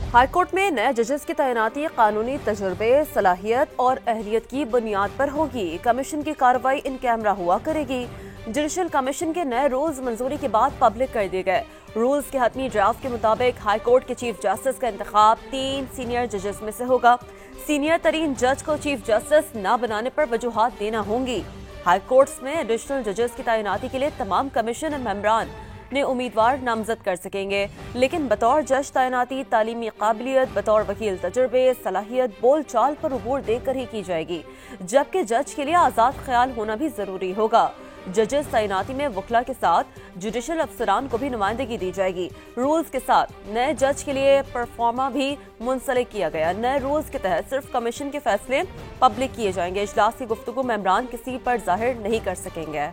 High court में नए जजेस की तैनाती कानूनी तजुर्बे, सलाहियत और अहलियत की बुनियाद पर होगी। कमीशन की कार्रवाई इन कैमरा हुआ करेगी। जुडिशल कमीशन के नए रूल्स मंजूरी के बाद पब्लिक कर दिए गए। रूल्स के हतमी ड्राफ्ट के मुताबिक हाईकोर्ट के चीफ जस्टिस का इंतखाब 3 सीनियर जजेस में से होगा। सीनियर तरीन जज को चीफ जस्टिस न बनाने पर वजूहात देना होंगी। हाईकोर्ट्स में एडिशनल जजेस की तैनाती के लिए तमाम कमीशन मेंबरान ने उम्मीदवार नामजद कर सकेंगे, लेकिन बतौर जज तैनाती तालीमी काबिलियत, बतौर वकील तजुर्बे, सलाहियत, बोल चाल पर उबूर देकर ही की जाएगी, जबकि जज के लिए आज़ाद ख्याल होना भी जरूरी होगा। जजेस तैनाती में वकला के साथ जुडिशल अफसरान को भी नुमाइंदगी दी जाएगी। रूल्स के साथ नए जज के लिए परफॉर्मा भी मुंसलिक किया गया। नए रूल्स के तहत सिर्फ कमीशन के फैसले पब्लिक किए जाएंगे। इजलास की गुफ्तगू मेंबरान किसी पर जाहिर नहीं कर सकेंगे।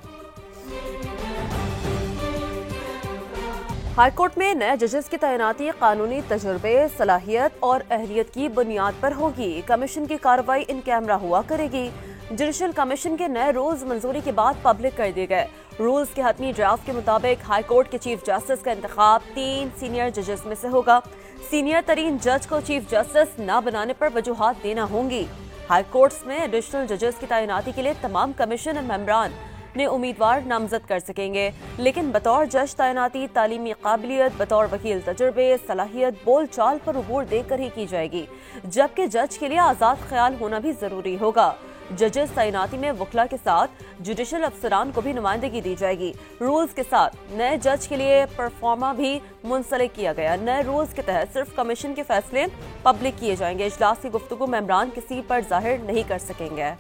हाईकोर्ट में नए जजेस की तैनाती कानूनी तजुर्बे, सलाहियत और अहलियत की बुनियाद पर होगी। कमीशन की कार्रवाई इन कैमरा हुआ करेगी। जुडिशल कमीशन के नए रूल्स मंजूरी के बाद पब्लिक कर दिए गए। रूल्स के हतमी ड्राफ्ट के मुताबिक हाईकोर्ट के चीफ जस्टिस का इंतखाब 3 सीनियर जजेस में से होगा। सीनियर तरीन जज को चीफ जस्टिस न बनाने पर वजूहात देना होंगी। हाईकोर्ट्स में एडिशनल जजेस की तैनाती के लिए तमाम कमीशन मेंबरान ने उम्मीदवार नामजद कर सकेंगे, लेकिन बतौर जज तैनाती तालीमी काबिलियत, बतौर वकील तजुर्बे, सलाहियत, बोल चाल पर उबूर देकर ही की जाएगी, जबकि जज के लिए आज़ाद ख्याल होना भी जरूरी होगा। जजेस तैनाती में वकला के साथ जुडिशल अफसरान को भी नुमाइंदगी दी जाएगी। रूल्स के साथ नए जज के लिए परफॉर्मा भी मुंसलिक किया गया। नए रूल्स के तहत सिर्फ कमीशन के फैसले पब्लिक किए जाएंगे। इजलास की गुफ्तगू मेंबरान किसी पर जाहिर नहीं कर सकेंगे।